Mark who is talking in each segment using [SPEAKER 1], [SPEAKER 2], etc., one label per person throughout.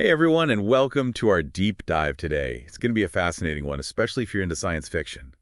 [SPEAKER 1] Hey everyone, and welcome to our deep dive today. It's going to be a fascinating one, especially if you're into science fiction.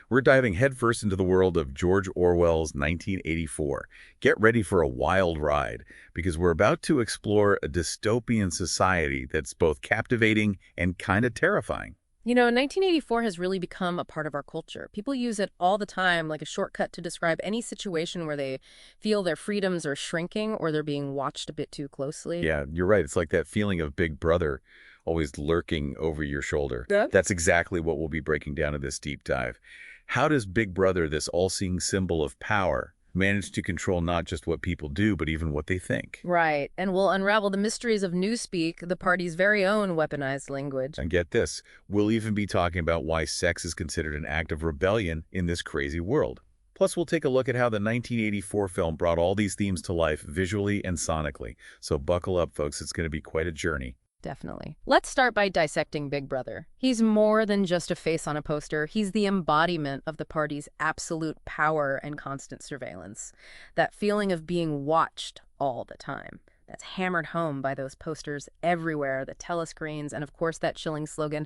[SPEAKER 1] We're diving headfirst into the world of George Orwell's 1984. Get ready for a wild ride, because we're about to explore a dystopian society that's both captivating and kind of terrifying.
[SPEAKER 2] 1984 has really become a part of our culture. People use it all the time like a shortcut to describe any situation where they feel their freedoms are shrinking or they're being watched a bit too closely.
[SPEAKER 1] Yeah, you're right. It's like that feeling of Big Brother always lurking over your shoulder.
[SPEAKER 2] Yeah.
[SPEAKER 1] That's exactly what we'll be breaking down in this deep dive. How does Big Brother, this all-seeing symbol of power, manage to control not just what people do, but even what they think?
[SPEAKER 2] Right, and we'll unravel the mysteries of Newspeak, the party's very own weaponized language.
[SPEAKER 1] And get this, we'll even be talking about why sex is considered an act of rebellion in this crazy world. Plus, we'll take a look at how the 1984 film brought all these themes to life visually and sonically. So buckle up, folks. It's going to be quite a journey.
[SPEAKER 2] Definitely. Let's start by dissecting Big Brother. He's more than just a face on a poster. He's the embodiment of the party's absolute power and constant surveillance. That feeling of being watched all the time. That's hammered home by those posters everywhere, the telescreens, and of course that chilling slogan,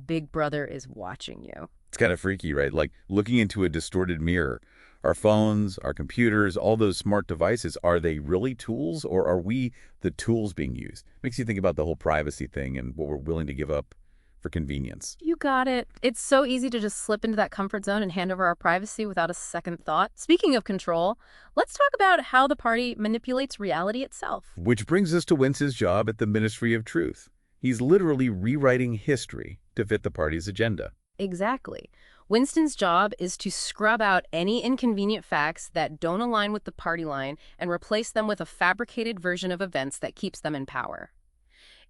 [SPEAKER 2] Big Brother is watching you.
[SPEAKER 1] It's kind of freaky, right? Like looking into a distorted mirror. Our phones, our computers, all those smart devices, are they really tools, or are we the tools being used? Makes you think about the whole privacy thing and what we're willing to give up for convenience.
[SPEAKER 2] You got it. It's so easy to just slip into that comfort zone and hand over our privacy without a second thought. Speaking of control, let's talk about how the party manipulates reality itself.
[SPEAKER 1] Which brings us to Wince's job at the Ministry of Truth. He's literally rewriting history to fit the party's agenda.
[SPEAKER 2] Exactly. Winston's job is to scrub out any inconvenient facts that don't align with the party line and replace them with a fabricated version of events that keeps them in power.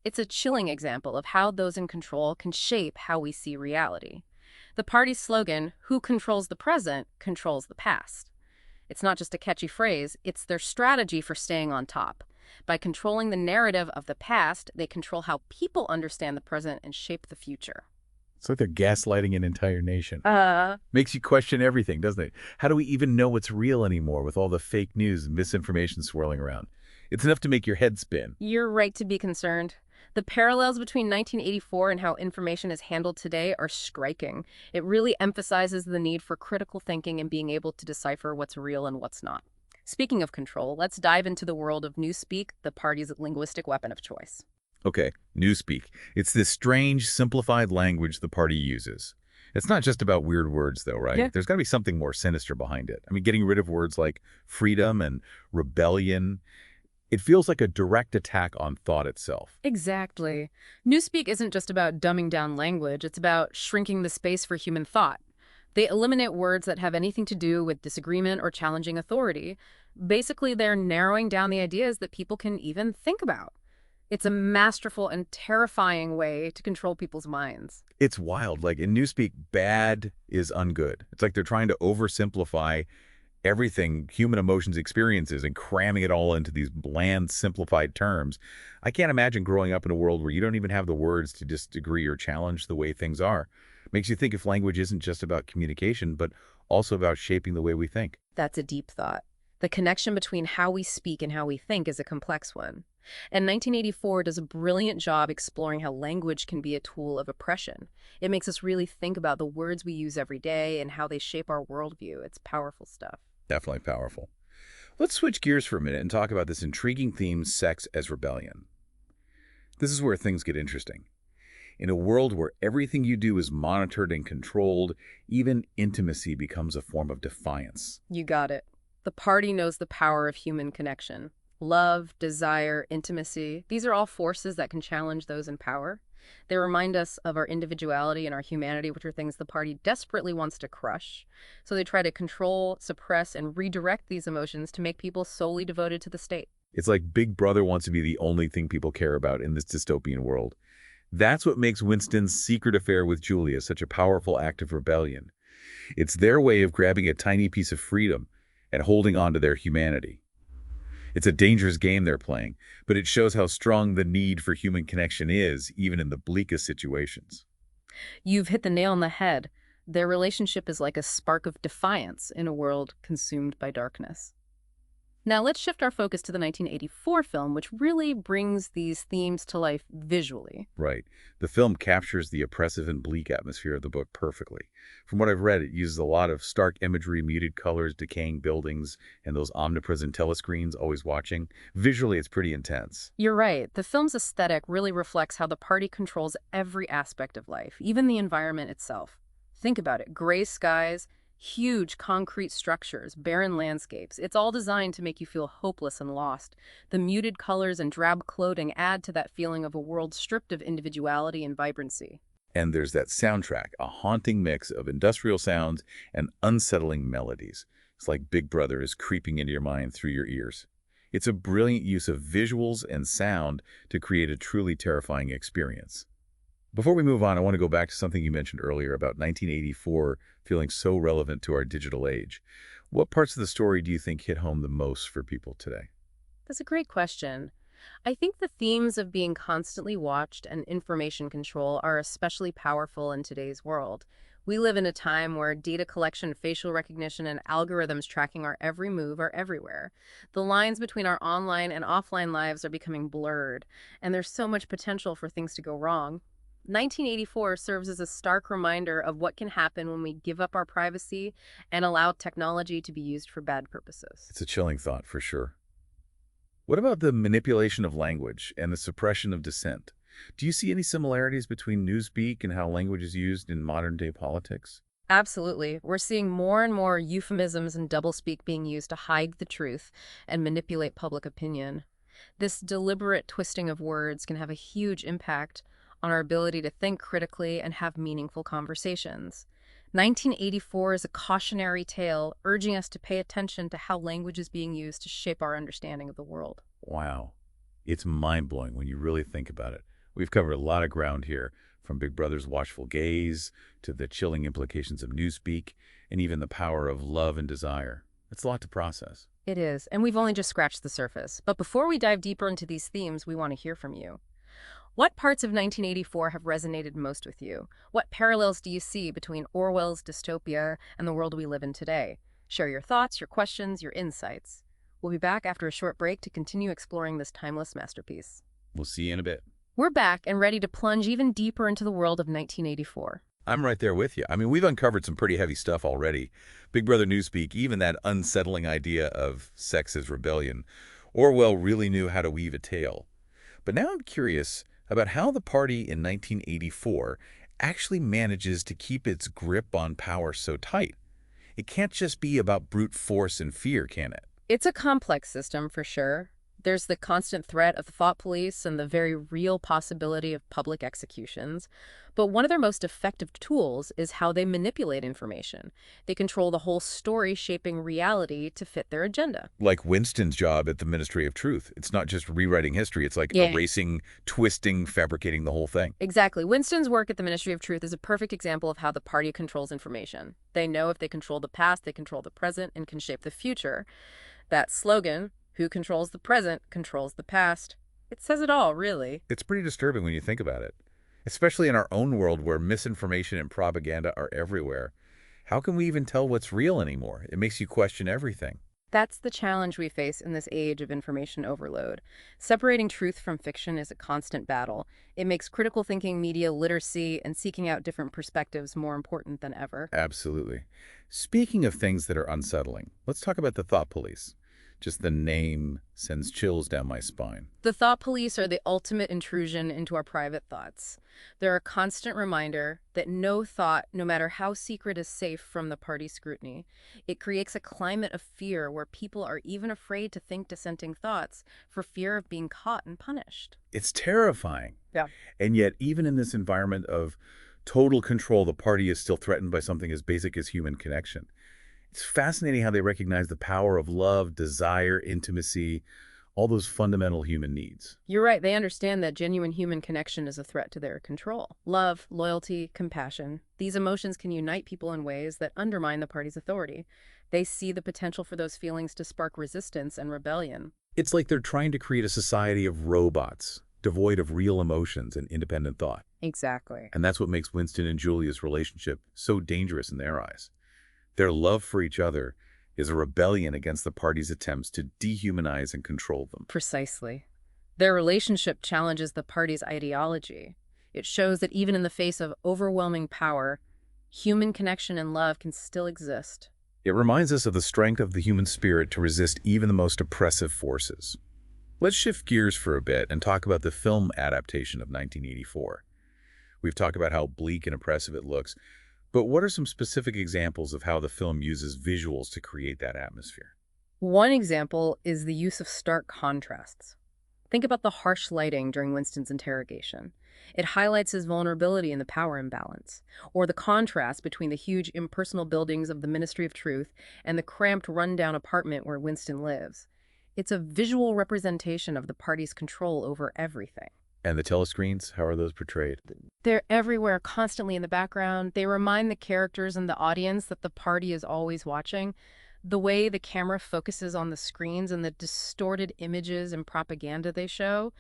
[SPEAKER 2] It's a chilling example of how those in control can shape how we see reality. The party's slogan, "Who controls the present, controls the past." It's not just a catchy phrase, it's their strategy for staying on top. By controlling the narrative of the past, they control how people understand the present and shape the future.
[SPEAKER 1] It's like they're gaslighting an entire nation.
[SPEAKER 2] Uh,
[SPEAKER 1] Makes you question everything, doesn't it? How do we even know what's real anymore with all the fake news and misinformation swirling around? It's enough to make your head spin.
[SPEAKER 2] You're right to be concerned. The parallels between 1984 and how information is handled today are striking. It really emphasizes the need for critical thinking and being able to decipher what's real and what's not. Speaking of control, let's dive into the world of Newspeak, the party's linguistic weapon of choice.
[SPEAKER 1] Okay, Newspeak. It's this strange, simplified language the party uses. It's not just about weird words, though, right?
[SPEAKER 2] Yeah.
[SPEAKER 1] There's got to be something more sinister behind it. I mean, getting rid of words like freedom and rebellion, it feels like a direct attack on thought itself.
[SPEAKER 2] Exactly. Newspeak isn't just about dumbing down language, it's about shrinking the space for human thought. They eliminate words that have anything to do with disagreement or challenging authority. Basically, they're narrowing down the ideas that people can even think about. It's a masterful and terrifying way to control people's minds.
[SPEAKER 1] It's wild. Like in Newspeak, bad is ungood. It's like they're trying to oversimplify everything human emotions experiences and cramming it all into these bland, simplified terms. I can't imagine growing up in a world where you don't even have the words to disagree or challenge the way things are. Makes you think if language isn't just about communication, but also about shaping the way we think.
[SPEAKER 2] That's a deep thought. The connection between how we speak and how we think is a complex one. And 1984 does a brilliant job exploring how language can be a tool of oppression. It makes us really think about the words we use every day and how they shape our worldview. It's powerful stuff.
[SPEAKER 1] Definitely powerful. Let's switch gears for a minute and talk about this intriguing theme, sex as rebellion. This is where things get interesting. In a world where everything you do is monitored and controlled, even intimacy becomes a form of defiance.
[SPEAKER 2] You got it. The party knows the power of human connection. Love, desire, intimacy, these are all forces that can challenge those in power. They remind us of our individuality and our humanity, which are things the party desperately wants to crush. So they try to control, suppress, and redirect these emotions to make people solely devoted to the state.
[SPEAKER 1] It's like Big Brother wants to be the only thing people care about in this dystopian world. That's what makes Winston's secret affair with Julia such a powerful act of rebellion. It's their way of grabbing a tiny piece of freedom and holding on to their humanity. It's a dangerous game they're playing, but it shows how strong the need for human connection is, even in the bleakest situations.
[SPEAKER 2] You've hit the nail on the head. Their relationship is like a spark of defiance in a world consumed by darkness. Now let's shift our focus to the 1984 film, which really brings these themes to life visually.
[SPEAKER 1] Right. The film captures the oppressive and bleak atmosphere of the book perfectly. From what I've read, it uses a lot of stark imagery, muted colors, decaying buildings, and those omnipresent telescreens always watching. Visually, it's pretty intense.
[SPEAKER 2] You're right. The film's aesthetic really reflects how the party controls every aspect of life, even the environment itself. Think about it. Gray skies, huge concrete structures, barren landscapes. It's all designed to make you feel hopeless and lost. The muted colors and drab clothing add to that feeling of a world stripped of individuality and vibrancy.
[SPEAKER 1] And there's that soundtrack, a haunting mix of industrial sounds and unsettling melodies. It's like Big Brother is creeping into your mind through your ears. It's a brilliant use of visuals and sound to create a truly terrifying experience. Before we move on, I want to go back to something you mentioned earlier about 1984 feeling so relevant to our digital age. What parts of the story do you think hit home the most for people today?
[SPEAKER 2] That's a great question. I think the themes of being constantly watched and information control are especially powerful in today's world. We live in a time where data collection, facial recognition, and algorithms tracking our every move are everywhere. The lines between our online and offline lives are becoming blurred, and there's so much potential for things to go wrong. 1984 serves as a stark reminder of what can happen when we give up our privacy and allow technology to be used for bad purposes.
[SPEAKER 1] It's a chilling thought, for sure. What about the manipulation of language and the suppression of dissent? Do you see any similarities between newspeak and how language is used in modern-day politics?
[SPEAKER 2] Absolutely. We're seeing more and more euphemisms and doublespeak being used to hide the truth and manipulate public opinion. This deliberate twisting of words can have a huge impact on our ability to think critically and have meaningful conversations. 1984 is a cautionary tale urging us to pay attention to how language is being used to shape our understanding of the world.
[SPEAKER 1] Wow. It's mind-blowing when you really think about it. We've covered a lot of ground here, from Big Brother's watchful gaze to the chilling implications of newspeak and even the power of love and desire. It's a lot to process.
[SPEAKER 2] It is, and we've only just scratched the surface. But before we dive deeper into these themes, we want to hear from you. What parts of 1984 have resonated most with you? What parallels do you see between Orwell's dystopia and the world we live in today? Share your thoughts, your questions, your insights. We'll be back after a short break to continue exploring this timeless masterpiece.
[SPEAKER 1] We'll see you in a bit.
[SPEAKER 2] We're back and ready to plunge even deeper into the world of 1984.
[SPEAKER 1] I'm right there with you. I mean, we've uncovered some pretty heavy stuff already. Big Brother newspeak, even that unsettling idea of sex as rebellion. Orwell really knew how to weave a tale. But now I'm curious about how the party in 1984 actually manages to keep its grip on power so tight. It can't just be about brute force and fear, can it?
[SPEAKER 2] It's a complex system for sure. There's the constant threat of the thought police and the very real possibility of public executions. But one of their most effective tools is how they manipulate information. They control the whole story, shaping reality to fit their agenda.
[SPEAKER 1] Like Winston's job at the Ministry of Truth. It's not just rewriting history. It's like erasing, twisting, fabricating the whole thing.
[SPEAKER 2] Exactly. Winston's work at the Ministry of Truth is a perfect example of how the party controls information. They know if they control the past, they control the present, and can shape the future. That slogan, "Who controls the present, controls the past." It says it all, really.
[SPEAKER 1] It's pretty disturbing when you think about it, especially in our own world where misinformation and propaganda are everywhere. How can we even tell what's real anymore? It makes you question everything.
[SPEAKER 2] That's the challenge we face in this age of information overload. Separating truth from fiction is a constant battle. It makes critical thinking, media literacy, and seeking out different perspectives more important than ever.
[SPEAKER 1] Absolutely. Speaking of things that are unsettling, let's talk about the thought police. Just the name sends chills down my spine.
[SPEAKER 2] The thought police are the ultimate intrusion into our private thoughts. They're a constant reminder that no thought, no matter how secret, is safe from the party scrutiny. It creates a climate of fear where people are even afraid to think dissenting thoughts for fear of being caught and punished.
[SPEAKER 1] It's terrifying.
[SPEAKER 2] Yeah.
[SPEAKER 1] And yet, even in this environment of total control, the party is still threatened by something as basic as human connection. It's fascinating how they recognize the power of love, desire, intimacy, all those fundamental human needs.
[SPEAKER 2] You're right. They understand that genuine human connection is a threat to their control. Love, loyalty, compassion. These emotions can unite people in ways that undermine the party's authority. They see the potential for those feelings to spark resistance and rebellion.
[SPEAKER 1] It's like they're trying to create a society of robots, devoid of real emotions and independent thought.
[SPEAKER 2] Exactly.
[SPEAKER 1] And that's what makes Winston and Julia's relationship so dangerous in their eyes. Their love for each other is a rebellion against the party's attempts to dehumanize and control them.
[SPEAKER 2] Precisely. Their relationship challenges the party's ideology. It shows that even in the face of overwhelming power, human connection and love can still exist.
[SPEAKER 1] It reminds us of the strength of the human spirit to resist even the most oppressive forces. Let's shift gears for a bit and talk about the film adaptation of 1984. We've talked about how bleak and oppressive it looks, but what are some specific examples of how the film uses visuals to create that atmosphere?
[SPEAKER 2] One example is the use of stark contrasts. Think about the harsh lighting during Winston's interrogation. It highlights his vulnerability in the power imbalance, or the contrast between the huge impersonal buildings of the Ministry of Truth and the cramped, rundown apartment where Winston lives. It's a visual representation of the party's control over everything.
[SPEAKER 1] And the telescreens, how are those portrayed?
[SPEAKER 2] They're everywhere, constantly in the background. They remind the characters and the audience that the party is always watching. The way the camera focuses on the screens and the distorted images and propaganda they show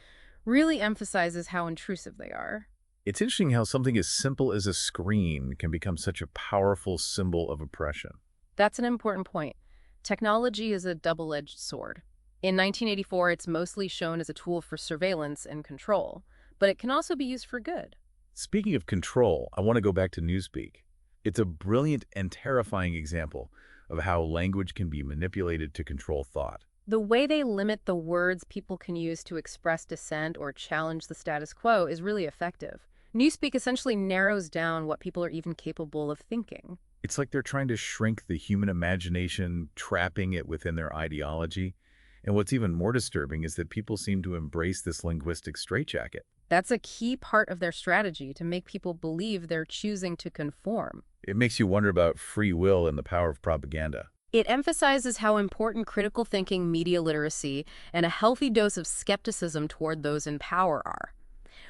[SPEAKER 2] really emphasizes how intrusive they are.
[SPEAKER 1] It's interesting how something as simple as a screen can become such a powerful symbol of oppression.
[SPEAKER 2] That's an important point. Technology is a double-edged sword. In 1984, it's mostly shown as a tool for surveillance and control, but it can also be used for good.
[SPEAKER 1] Speaking of control, I want to go back to Newspeak. It's a brilliant and terrifying example of how language can be manipulated to control thought.
[SPEAKER 2] The way they limit the words people can use to express dissent or challenge the status quo is really effective. Newspeak essentially narrows down what people are even capable of thinking.
[SPEAKER 1] It's like they're trying to shrink the human imagination, trapping it within their ideology. And what's even more disturbing is that people seem to embrace this linguistic straitjacket.
[SPEAKER 2] That's a key part of their strategy, to make people believe they're choosing to conform.
[SPEAKER 1] It makes you wonder about free will and the power of propaganda.
[SPEAKER 2] It emphasizes how important critical thinking, media literacy, and a healthy dose of skepticism toward those in power are.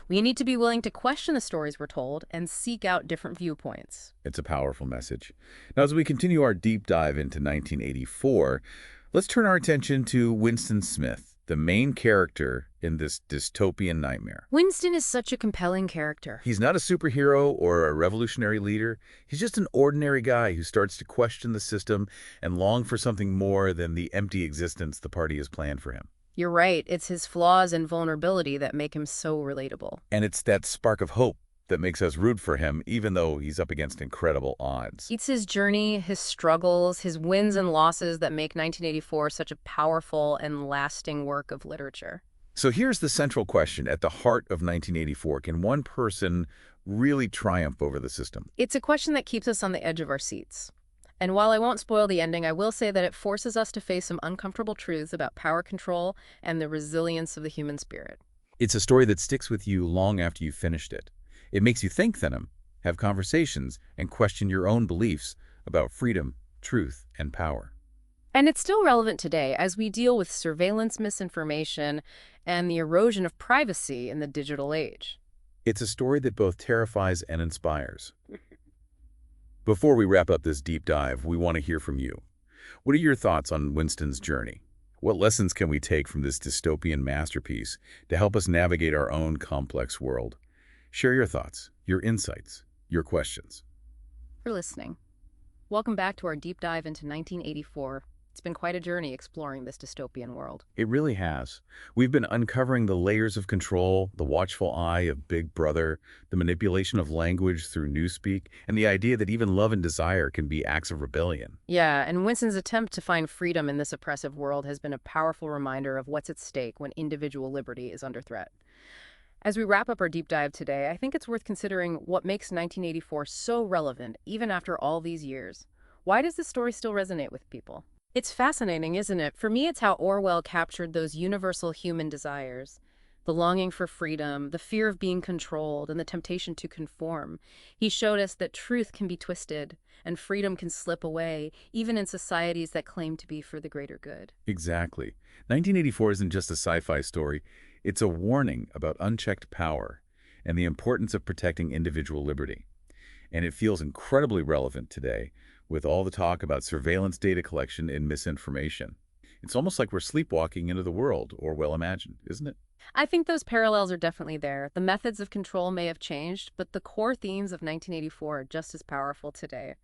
[SPEAKER 2] We need to be willing to question the stories we're told and seek out different viewpoints.
[SPEAKER 1] It's a powerful message. Now, as we continue our deep dive into 1984, let's turn our attention to Winston Smith, the main character in this dystopian nightmare.
[SPEAKER 2] Winston is such a compelling character.
[SPEAKER 1] He's not a superhero or a revolutionary leader. He's just an ordinary guy who starts to question the system and long for something more than the empty existence the party has planned for him.
[SPEAKER 2] You're right. It's his flaws and vulnerability that make him so relatable.
[SPEAKER 1] And it's that spark of hope that makes us root for him, even though he's up against incredible odds.
[SPEAKER 2] It's his journey, his struggles, his wins and losses that make 1984 such a powerful and lasting work of literature.
[SPEAKER 1] So here's the central question at the heart of 1984. Can one person really triumph over the system?
[SPEAKER 2] It's a question that keeps us on the edge of our seats. And while I won't spoil the ending, I will say that it forces us to face some uncomfortable truths about power control and the resilience of the human spirit.
[SPEAKER 1] It's a story that sticks with you long after you've finished it. It makes you think, Thenem, have conversations, and question your own beliefs about freedom, truth, and power.
[SPEAKER 2] And it's still relevant today as we deal with surveillance, misinformation, and the erosion of privacy in the digital age.
[SPEAKER 1] It's a story that both terrifies and inspires. Before we wrap up this deep dive, we want to hear from you. What are your thoughts on Winston's journey? What lessons can we take from this dystopian masterpiece to help us navigate our own complex world? Share your thoughts, your insights, your questions.
[SPEAKER 2] For listening. Welcome back to our deep dive into 1984. It's been quite a journey exploring this dystopian world.
[SPEAKER 1] It really has. We've been uncovering the layers of control, the watchful eye of Big Brother, the manipulation of language through Newspeak, and the idea that even love and desire can be acts of rebellion.
[SPEAKER 2] Yeah, and Winston's attempt to find freedom in this oppressive world has been a powerful reminder of what's at stake when individual liberty is under threat. As we wrap up our deep dive today, I think it's worth considering what makes 1984 so relevant, even after all these years. Why does this story still resonate with people? It's fascinating, isn't it? For me, it's how Orwell captured those universal human desires. The longing for freedom, the fear of being controlled, and the temptation to conform. He showed us that truth can be twisted, and freedom can slip away, even in societies that claim to be for the greater good.
[SPEAKER 1] Exactly. 1984 isn't just a sci-fi story. It's a warning about unchecked power and the importance of protecting individual liberty. And it feels incredibly relevant today with all the talk about surveillance data collection and misinformation. It's almost like we're sleepwalking into the world Orwell imagined, isn't it?
[SPEAKER 2] I think those parallels are definitely there. The methods of control may have changed, but the core themes of 1984 are just as powerful today.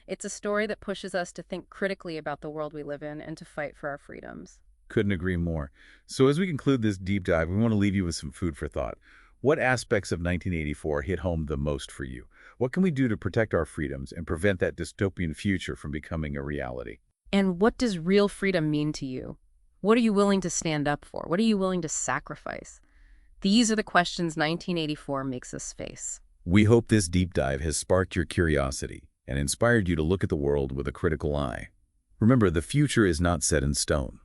[SPEAKER 2] It's a story that pushes us to think critically about the world we live in and to fight for our freedoms.
[SPEAKER 1] Couldn't agree more. So as we conclude this deep dive, we want to leave you with some food for thought. What aspects of 1984 hit home the most for you? What can we do to protect our freedoms and prevent that dystopian future from becoming a reality?
[SPEAKER 2] And what does real freedom mean to you? What are you willing to stand up for? What are you willing to sacrifice? These are the questions 1984 makes us face.
[SPEAKER 1] We hope this deep dive has sparked your curiosity and inspired you to look at the world with a critical eye. Remember, the future is not set in stone.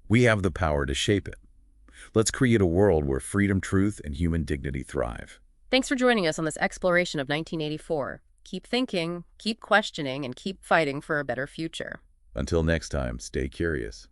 [SPEAKER 1] We have the power to shape it. Let's create a world where freedom, truth, and human dignity thrive.
[SPEAKER 2] Thanks for joining us on this exploration of 1984. Keep thinking, keep questioning, and keep fighting for a better future.
[SPEAKER 1] Until next time, stay curious.